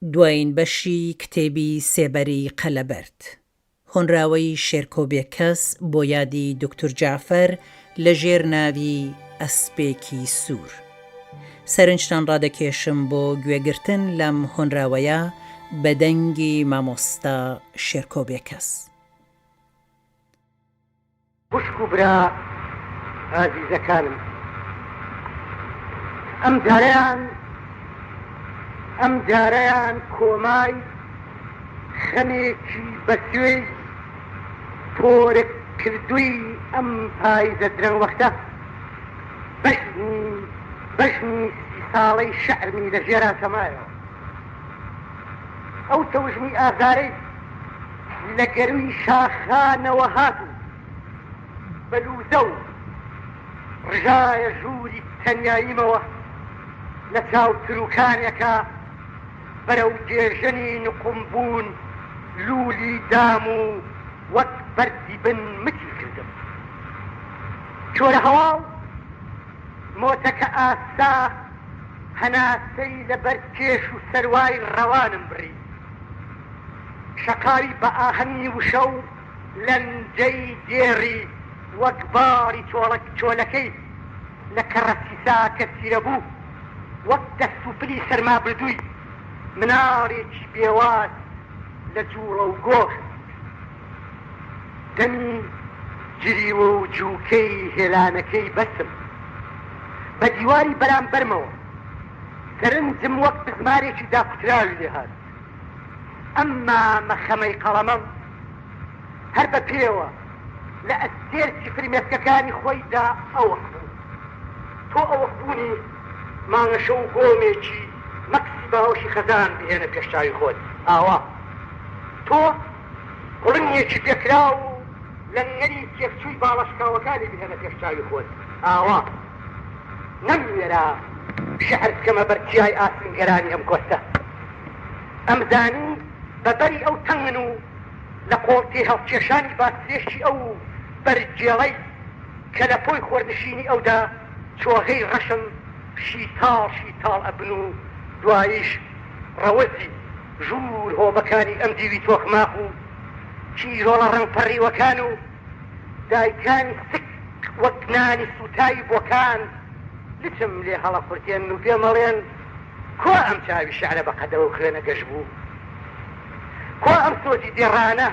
دوایین بەشی کتێبی سێبەری قەلەبەرد هۆنراوەی شێرکۆبێکەس بۆ یادی دکتور جعفەر لە ژێر ناوی ئەسپێکی سوور. سەرنجتان ڕادەکێشم بۆ گوێگرتن لەم هۆنراوەیە بە دەنگی مامۆستا شێرکۆبێکەس. خوشک و برا ئازیزەکانم، ئەم جارەیان کۆمای خەمێکی بەسوێی پۆرە کردووی ئەم پاییزە درەنگوەختە بەشنی سی ساڵەی شەعرمی لە ژێرا تەمایەوە. ئەو تەوژمی ئازارەی لە گەروی شاخانەوە هاتوو بەلووزە و ڕژایە ژووری تەنیاییمەوە لە چاو تروکانێکە بەرەو جێژنی نقمبوون لولی دام و وەک بەردی بن متی کردم. چۆرە هەواڵ مۆتەکە ئاستا هەناسەی لەبەر کێش و سەروای ڕەوانم بڕی، شەقاوی بە ئاهەنی وشە و لەنجەی دێڕی وەک باری چۆلەکەی لە کەڕەسیسا کە چیرە بوو، وەک دەست و پلی سەرما بردووی مناڵێکی بێواز لە جووڵە و گۆشت. دەمی جریوە و جووکەی هێلانەکەی بەسم بە دیواری بەرامبەرمەوە، سەرنجم وەک بزمارێکی داکوتراوی لێهات. ئەمما مەخەمەی قەڵەمەم هەر بە پێوە لە ئەستێرکی فرمێسکەکانی خۆیدا ئەوەق بوو. تۆ ئەوەق بوونی مانگەشە و گۆمێکی مەکسی باوەشی خەزان بهێنە پێشچاوی خۆت. ئاوا تۆ قوڵنیەکی پێکرا و لەنگەری تێکچووی باڵەشکاوەکانی بهێنە پێشچاوی خۆت. ئاوا نەموێرا شەعر بکەمە بەرچیای ئاسنگەرانی ئەم کۆستە. ئەمزانی بەبەری ئەو تەنگن و لە قۆڵتی هەڵکێشانی باسرێشی ئەو بەرجێڵەی کە لە پۆی خۆرنشینی ئەودا چۆغەی ڕەشم شیتاڵ ئەبن و دواییش ڕەوەزی ژوور هۆبەکانی ئەم دیوی تۆخماق و چیرۆڵە ڕەنگپەڕیوەکان و دایکانی سک وەک نانی سوتایی بۆکان لچم لێ هەڵە قورتێن و پێمەڵێن کۆ ئەم چاوی شەعرە بە قەدەوە و خوێنە گەشت بوو، کۆ ئەم سۆزی دێڕانە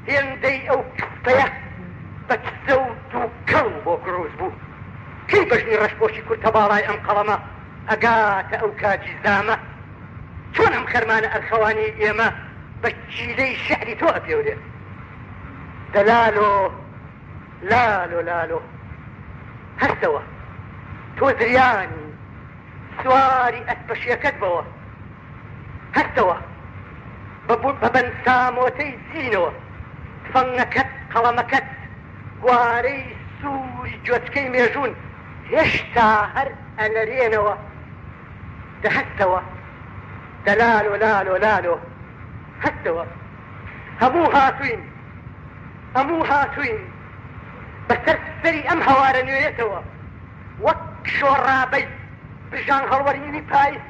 هێندەی ئەو کستەیە بە کسە و دووکەڵ بۆ کڕوز بوو. کەی بەژنی ڕەشپۆشی کورتە باڵای ئەم قەڵەمە ئەگاتە ئەو کاجی زامە، چۆن ئەم خەرمانە ئەرخەوانی ئێمە بە چیلەی شەعری تۆ ئەپێورێت. دەلالۆ لالۆ هەستەوە تۆ دریانی سواری ئەسپەشیەکەت بەوە، هەستەوە بە بەن سامۆتەی زینەوە تفەنگەکەت قەڵەمەکەت گوارەی سووری گوێچکەی مێژوون هێشتا هەر ئەلەرێنەوە. دەهەستەوە دەلالۆ هەستەوە هەموو هاتووین بەسەر سەری ئەم هەوارە نوێیەتەوە وەک شۆڕابەی بژان هەڵوەرینی پاییز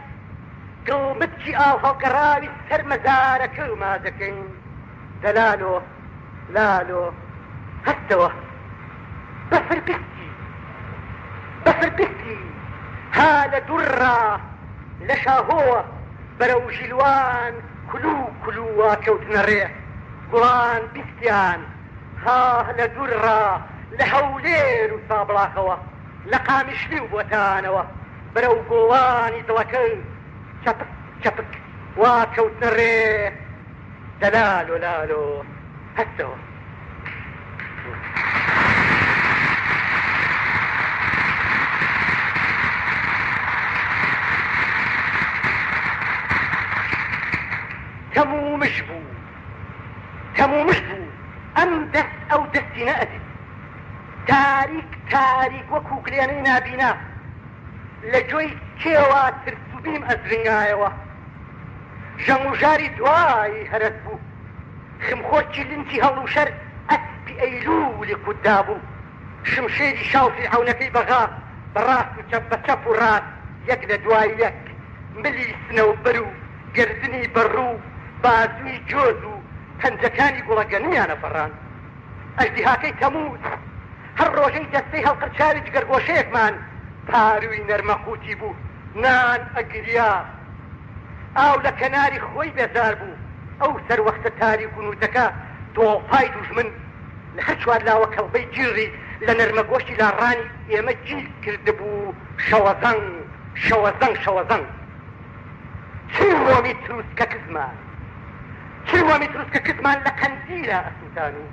گڵمتکی ئاو هەڵگەڕاوی سەر مەزارەکە و مازەکەین. دەلالۆ هەستەوە بەفرپستی ها لە دوڕا لە شاهۆوە بەرەو ژیلوان کولووا کەوتنە ڕێ گوڵان بیستیان ها لە دوڕا لە هەولێر و سابڵاخەوە لە قامیشلی و بۆتانەوە بەرەو گوڵانی دڵەکە چەپک وا کەوتنە ڕێ. دەلالۆ هەستەوە. تەمومش بوو ئەم دەست ئەو دەستی نەئەدی تاریک وەکو گلێنەی نابینا لە جۆی کێوە ترس و بیم ئەزرنگایەوە. ژەم و ژاری دوایی هەرەت بوو، خمخۆکی لنتی هەڵ و شەر ئەسپی ئەیلولی قودا بوو، شمشێری شاوفی عونەکەی بەغا بەڕاست و چەپ بە چەپ و ڕاست یەک لە دوای یەک ملی سنە و بەر و گردنی بەڕوو بازووی جۆز و پەنجەکانی گوڵەگەنمیانە فەڕان ئەژدیهاکەی تەمووت هەر ڕۆژەی دەستەی هەڵقرچاوی جگەرگۆشەیەکمان پاروی نەرمەخوتی بوو نان ئەگریا ئاو لە کەناری خۆی بێزار بوو ئەو سەروەختە تاریک و نوتەکە دۆڵپای دوژمن لە هەر چوار لاوە کەڵبەی گیڕی لە نەرمەگۆشتی لاڕانی ئێمە گیر کردبوو شەوەزەنگ شەوەزەنگ شەوەزەنگ چڵۆمی تروسکە کزمان چڵۆمی تروسکە کزمان لە قەندیلە ئەسووتان و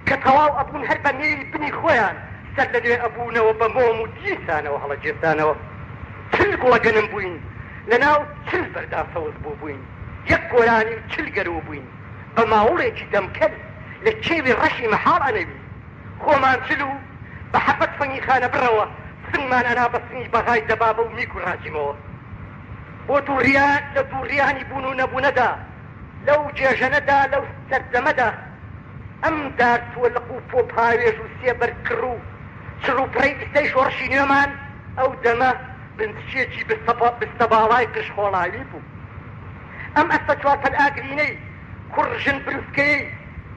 کە تەواو ئەبوون هەر بە نێوی بنی خۆیان سەر لە دوێ ئەبوونەوە بە مۆم و دیسانەوە هەڵەجێستانەوە چل گوڵەگەنم بووین لەناو چل بەردا سەوز بوو بووین یەک گۆرانی و چل گەرەوە بووین بە ماوەڵێکی دەمکەل لە کێوی ڕەشی مەحاڵ ئەنەوی خۆمان چل و بە حەبەت فەنگی خانە بڕەوە سنگمان ئەنا بە سنگی بەغای دەبابە و میک و ڕاجیمەوە بۆ دووڕیان لە دووڕیانی بوون و نەبوونەدا لەو جێژەنەدا لەو سەردەمەدا ئەم دارتووە لە قوپ و پاوێژ و سێبەر کڕ و چڕ و پڕەی ئستەی شۆڕشی نوێمان ئەو دەمە بنچێکی بستەباڵای قشخۆڵاوی بوو ئەم ئەستە چوارپەل ئاگرینەی کوڕژن بروسکەی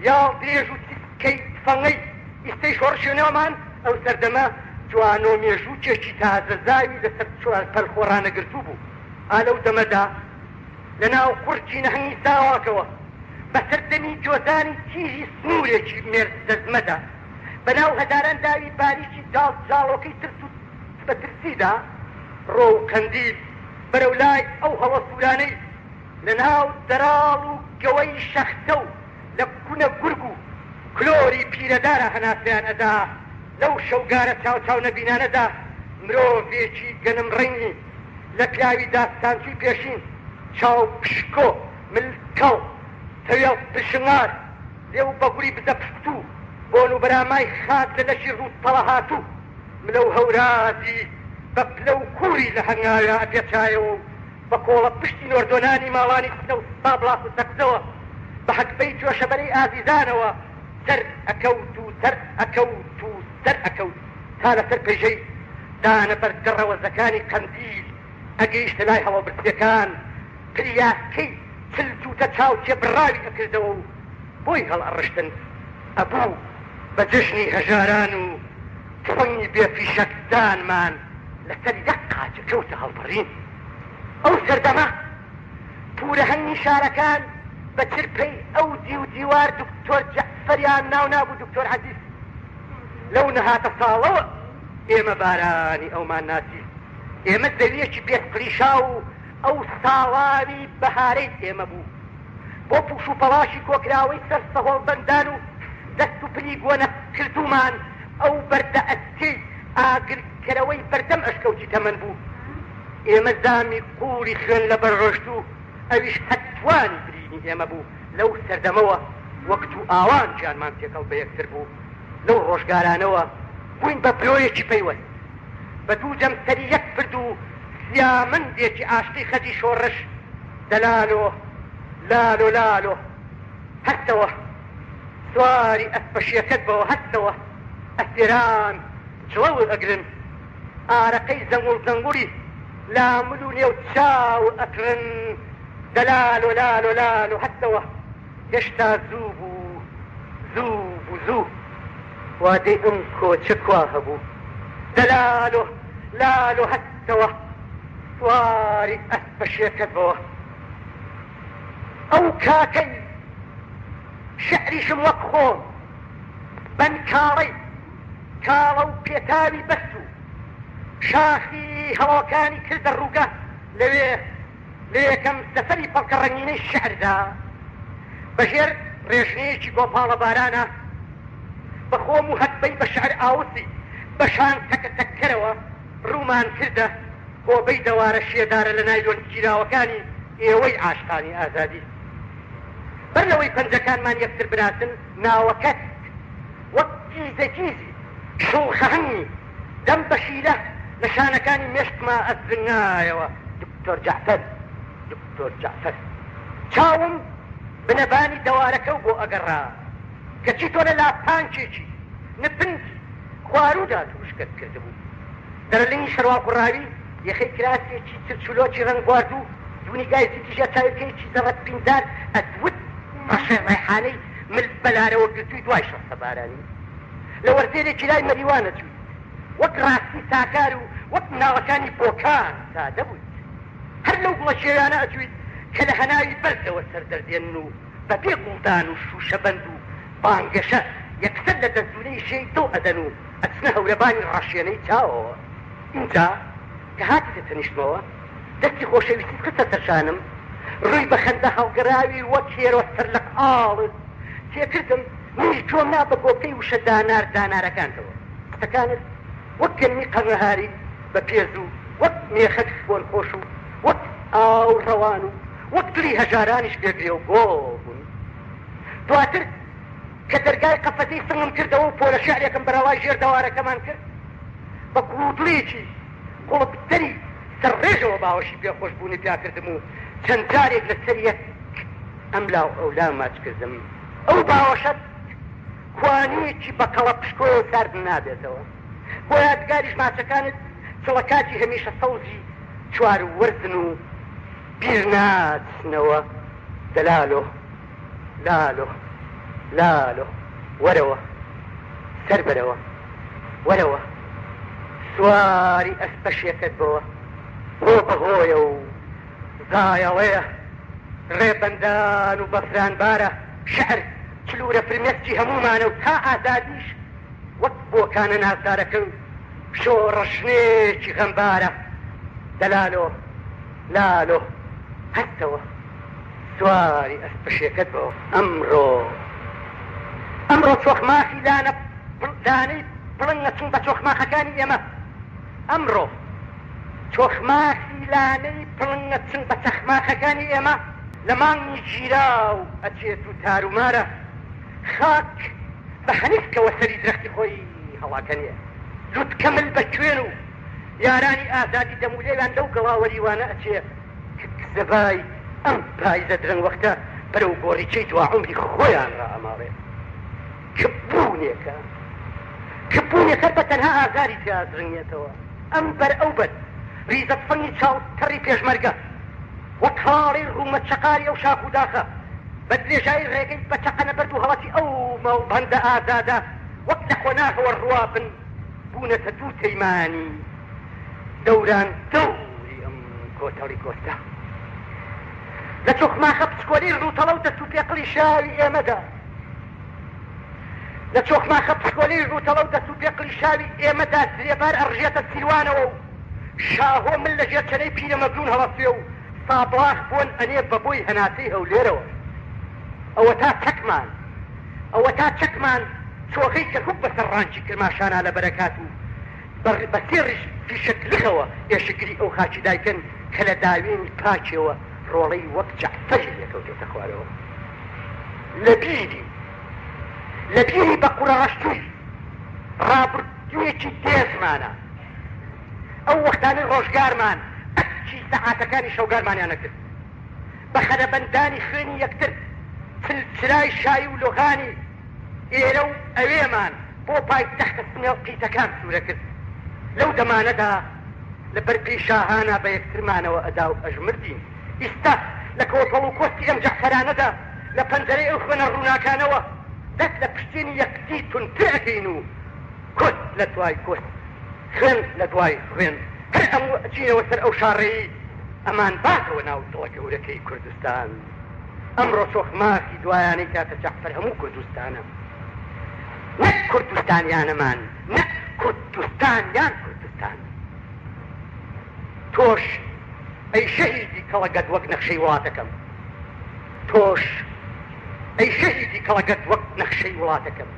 یا درێژ و تیسکەی فەنگەی ئستەی شۆڕشی نوێمان ئەو سەردەمە جوانۆ مێژووکێکی تازەزاوی لەسەر چوارپەل خۆڕانە گرتوو بوو ئالەو دەمەدا لەناو قورچی نەهەنگی ساواکەوە بەسەر دەمی جۆزانی تیژی سنوورێکی مێرد دەزمەدا بەناو هەداران داوی باریکی جاڵۆکەی ترس و بەترسیدا ڕۆ و کەندیل بەرەو لای ئەو هەڵە سوورانەی لەناو دەراڵ و گەوەی شەختە و لە کونە گورگ و کلۆری پیرەدارە هەناسیان ئەدا لەو شەوگارە چاو نەبینانەدا مرۆڤێکی گەنم ڕەنگی لە پیاوی داستانچوی پێشین چاو پشکۆ ملکەڵ تەوێڵ پشنگار لێو بەگوری بدە پشتوو بۆن و بەرامای خات لە لەشی ڕوو تەڵە هاتوو ملەو هەورازی بە پلە و کووری لە هەنگاوە ئەپێچایەوە و بە کۆڵە پشتی نۆردۆنانی ماڵانی سنە و سابڵاس و سەکزەوە بە حەکبەی جۆشەبەرەی ئازیزانەوە سەر ئەکەوت و سەر ئەکەوت و سەر ئەکەوت تا لەسەر پێژەی دانە بەرگەڕەوەزەکانی قەندیل ئەگەیشتە لای هەڵەبرسیەکان پریاسکەی چلتوتە چاوچێ بڕاوی ئەکردەوە و بۆی هەڵئەڕشتن ئەبوو بە جژنی هەژاران و تفەنگی بێفیشەکدانمان لەسەر یەک قاچە کەوتە هەڵبڕین ئەو سەردەمە پورە هەنگی شارەکان بە چرپەی ئەو دی و دیوار دکتۆر جەعفەریان ناو نابوو دکتۆر حەدیث لەو نەهاتە ساڵەوە ئێمە بارانی ئەومان ناسی ئێمە زەویەکی بێسپریشا و ئەو ساڵاوی بەهارەی ئێمە بوو بۆ پوش و پەڵاشی کۆکراوەی سەر سەهۆڵ بەندان و دەست و پلی گۆنە کردومان ئەو بەردە ئەسکەی ئاگرکەرەوەی بەردەم ئەشکەوتی تەمەن بوو ئێمە زامی قوڵی خوێن لە بەرڕۆشت و ئەویش هەتوانی برینی ئێمە بوو لەو سەردەمەوە وەکت و ئاوان گیانمان تێکەڵ بە یەکتر بوو لەو ڕۆژگارانەوە بووین بە برۆیەکی پەیوەست بە دوو جەمسەری یەک فرد و سیامەندێکی ئاشتی خەتی شۆڕش دەلالۆ لالۆ لالۆ هەستەوە سواری ئەسپەشیەکەت بەوە هەستەوە ئەسێران جڵەو ئەگرن ئارەقەی زەنگوڵ زەنگوڵی لامل و نێو چاو ئەکرن دەلالۆ لالۆ لالۆ هەستەوە هێشتا زوو بوو زوو بوو زوو وادەی ئەم کۆچە کوا هەبوو دەلالۆ لالۆ هەستەوە سواری ئەسپەشیەکەت بەوە ئەو کاکەی شعریشم وەک خۆم بەن کاڵەی کاڵە و پێتاوی بەست و شاخی هەڵاکانی کردە ڕووگە لەوێ لە یەکەم سەفەری پەڵکە ڕەنگینەی شعردا بەژێر ڕێژنەیەکی گۆپاڵە بارانە بە خۆم و هەتبەی بە شعر ئاوسی بەشان تەکە تەکەرەوە ڕوومان کردە کۆبەی دەوارە شێدارە لە نایلۆن گیراوەکانی ئێوەی عاشقانی ئازادی بەر لەوەی پەنجەکانمان یەکتر براسن ناوەکەت وەک گیزە شوڵخەهەنگی دەم بەشیلە لە شانەکانی مێشکما ئەزنایەوە دکتۆر جەعفەر دکتۆر جەعفەر چاوم بنەبانی دەوارەکە و بۆ ئەگەڕا کەچی تۆ لە لاپانکێکی نپنجی خوارودا توشکت کردبوو دەرەلنگی شەروال قوڕاوی یەخەی کراسێکی چرچولۆکی ڕەنگ گوارد و تونی گایزی دیژە چاوەکەیەکی زەڕەت پیندار ئەدوت ڕەشەی ڕێحانەی مل بەلارەوە گرتووی دوای شەستە بارانی لە وەرزێرێکی لای مەریوانە چووی وەک ڕاستی ساکار و وەک مناڵەکانی بۆکان سادە بوویت هەر لەو گوڵە شێوانە ئەچوویت کە لە هەناوی بەردەوە سەردەردێن و بەبێ گوڵدان و شوشەبەند و بانگەشە یەکسەر لە دەستورەی شەی دڵ ئەدەن و ئەچنە هەورەبانی ڕاشێنەی چاوەوە اینجا کە هاتی دەتەنیشتمەوە دەستی خۆشەویستی قسە سەرشانم ڕووی بە خەندە هەڵگەراوی وەک هێرۆ سەر لە قاڵت تێکردم منی تۆم نا بە بۆکەی وشە دانار دانارەکانتەوە قسەکانت وەک گەرمی قەرنەهاری بە پێز و وەک مێخەک بۆن خۆش و وەک ئاو ڕەوان و وەک دڵی هەژارانیش بێگرێ و گۆڵ بوون دواتر کە دەرگای قەفەتەی سنگم کردەوە و پۆلە شعرێکم بەراوای ژێر دەوارەکەمان کرد بە کوڵدڵێکی گوڵبتەری سەرڕێژەوە باوەشی پێخۆشبوونی پیا کردم و چەند جارێک لەسەر یەک ئەم لاو ئەو لا ماچ کردم ئەو باوەشەت کوانەیەکی بە کەڵە پشکۆ و سارد نابێتەوە بۆ یادگاریش ماچەکانت چڵەکاتی هەمیشە سەوزی چوار و وەرزن و بیر ناچنەوە دەلالۆ لالۆ لالۆ وەرەوە سەر بەرەوە وەرەوە سواری ئەسپەشێکت بەوە بۆ بەهۆیە و زایەڵەیە ڕێبەندان و بەفرانبارە شعر چلورە فرمێستی هەمومانە و تا ئازادیش وەک بۆکانە نازدارەکە و شۆ ڕەشنێکی غەمبارە دەلالۆ لالۆ هەستەوە سواری ئەسپەشێکت بەوە ئەمڕۆ چۆخماخی دانەی پڵنگە چوون بە چۆخماخەکانی ئێمە ئەمڕۆ چۆخماخی لانەی پڵنگە چوون بە چەخماخەکانی ئێمە لە مانگی گیرا و ئەچێت و تارومارە خاک بە هەنیفکەوە سەری درەختی خۆی هەڵاکەنیە لوت کەمل بە کوێن و یارانی ئازادی دەمولێوان لەو گەڵاوەریوانە ئەچێ زەبای ئەم پایزە درەنگ وەختە بەرەو گۆڕیچەی دوا عومری خۆیان ڕائەماڵێ کبوونێکە بە تەنها ئازاری پیازڕنگێتەوە ئەم بەر ئەو بەر ریزەت فەنگی چاو تەڕی پێشمەرگە وەک هاڵی ڕوومە چەقاری ئەو شاخ و داخە بە درێژایی ڕێگەی بە چەقەنە بەرد و هەڵەتی ئەو بەندە ئازادە وەک لە خۆناغەوە ڕوابن بوونەتە دوو تەیمانی دەوران دەوری ئەم کۆتەڵی کۆستا لە چۆخماخە پچکۆلی ڕووتەڵە و دەست و پێقڵی شاوی ئێمەدا لە چۆخماخە پشکۆلەی ڕووتەڵە و دەست و پێقڵی شاوی ئێمەدا زرێبار ئەڕژێتە سیروانەوە و شاهۆ من لە ژێر چەنەی پیرە مەگرون هەڵەسێ و سابڵاخ بۆن ئەنێ بەبۆی هەناسەی هەولێرەوە ئەوە تا چەکمان چۆخەی کەرکوب بەسەر ڕانکی کرماشانە لە بەرەکات و بە سێڕیش فیشەکلخەوە ئێشەگری ئەو خاچی دایکەن کە لە داوێنی پاچێەوە ڕۆڵەی وەک جەعفەری لێکەوتێتە خوارەوە لەبیری بە قوڕە ڕەشتووی ڕابردوویەکی تێزمانە ئەو وەختانی ڕۆژگارمان ئەچی سەعاتەکانی شەوگارمانیانە کرد بە خەرەبەندانی خوێنی یەکتر چلای شایی و لۆغانی ئێرە و ئەوێمان بۆ پایتەختە سنێڵ قیتەکان سوورە کرد لەو دەمانەدا لە بەرپێی شاهانە بە یەکترمانەوە ئەدا و ئەژمردین ئیستا لە کۆتەڵ و کۆستی ئەم جەعفەرانەدا لە پەنجەرەی ئەو خوێنە ڕووناکانەوە دەست لە پشتێنی یەکتی تونتر ئەکەین و کۆست لە دوای کۆست خوێن لە دوای خوێن هەر ئەموو ئەچینەوە سەر ئەو شاڕێی ئەمان باتەوە ناو دڵە گەورەکەی کوردستان ئەمڕۆ چۆخماخی دوایانەی کاتە جەعفەر هەموو کوردستانە نەک کوردستانیانەمان نەک کوردستانیان کوردستان تۆش ئەی شەهیدی کەڵەگەت وەک نەخشەی وڵاتەکەم تۆش ئەی شەهیدی کەڵەگەت وەک نەخشەی وڵاتەکەم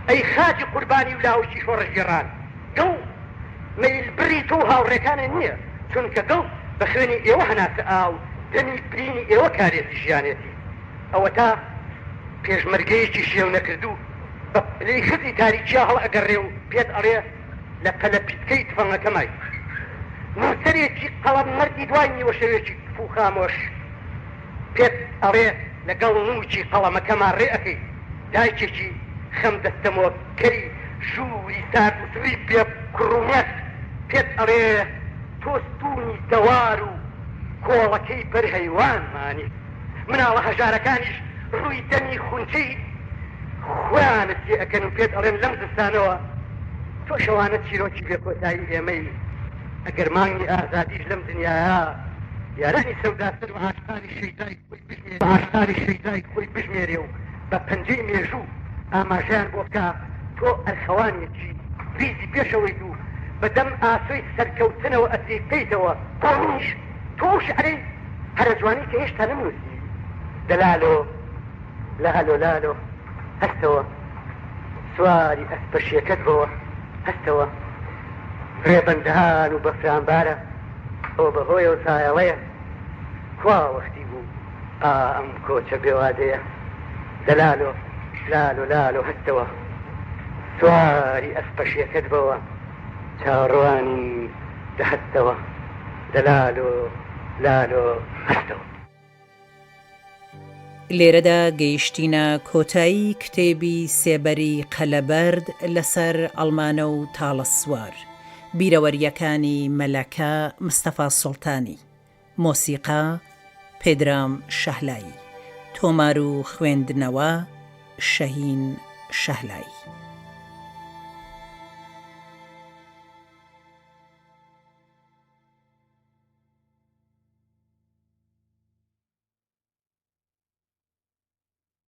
ئەی خاجی قوربانی و لاوکی شۆڕەژێڕان دڵ مەیل بڕی تۆ هاوڕێکانە نییە چونکە دڵ بە خوێنی ئێوە هەناسە ئاو دەمی برینی ئێوە کارێتی ژیانێتی ئەوە تا پێشمەرگەیەکی شێو نەکردو بە پلەی خزی تاریکیا هەڵ ئەگەڕێ و پێت ئەڵێ لە پەلە پیتکەی تفەنگەکەمای نووسەرێکی قەڵەم مەردی دوای نیوە شەوێکی فو خامۆش پێت ئەڵێ لەگەڵ نووچی قەڵەمەکەمان ڕێ ئەەکەی دایکێکی خەم دەستەمەوە کەری ژووری سارد و سوی پێ کوڕومێت پێت ئەڵێ تۆستونی دەوار و کۆڵەکەی بەر هەیوانمانی مناڵە هەژارەکانیش ڕووی دەمی خونچەی خۆیانت لێ ئەکەن و پێت ئەڵێن لەم زستانەوە تۆ شەوانە چیرۆکی بێکۆتایی ئێمەی ئەگەر مانگی ئازادیش لەم دنیاە یارانی سەوداسەر و ئاشتاری شەیدای خۆی بژمێرێ و بە پەنجەی مێژوو ئاماژیان بۆ بکە تۆ ئەرخەوانێکی ریزی پێشەوەی دوو بەدەم ئاسۆی سەرکەوتنەوە ئەسیقیتەوە تۆش تۆش ئەرەی هەرە جوانی کە هێشتا نەمنووسی دەلالۆ لالۆ هەستەوە سواری ئەسپەشیەکەت بەوە هەستەوە ڕێبەندەهان و بەفرانبارە ئەوە بەهۆی و سایەڵەیە کوا وەختی بوو ئەم کۆچە بێوادەیە دەلالۆ لالۆ هەستەوە سواری ئەسپەشیەکەت بەوە چاڕوانی دەهەستەوە دەلالۆ هەستەوە. لێرەدا گەیشتینە کۆتایی کتێبی سێبەری قەلەبەرد لەسەر ئەڵمانە و تاڵە سوار، بیرەوەریەکانی مەلەکە مستەفا سوڵتانی، مۆسیقا پێدرام شەهلایی، تۆمار و خوێندنەوە شەهین شەهلایی.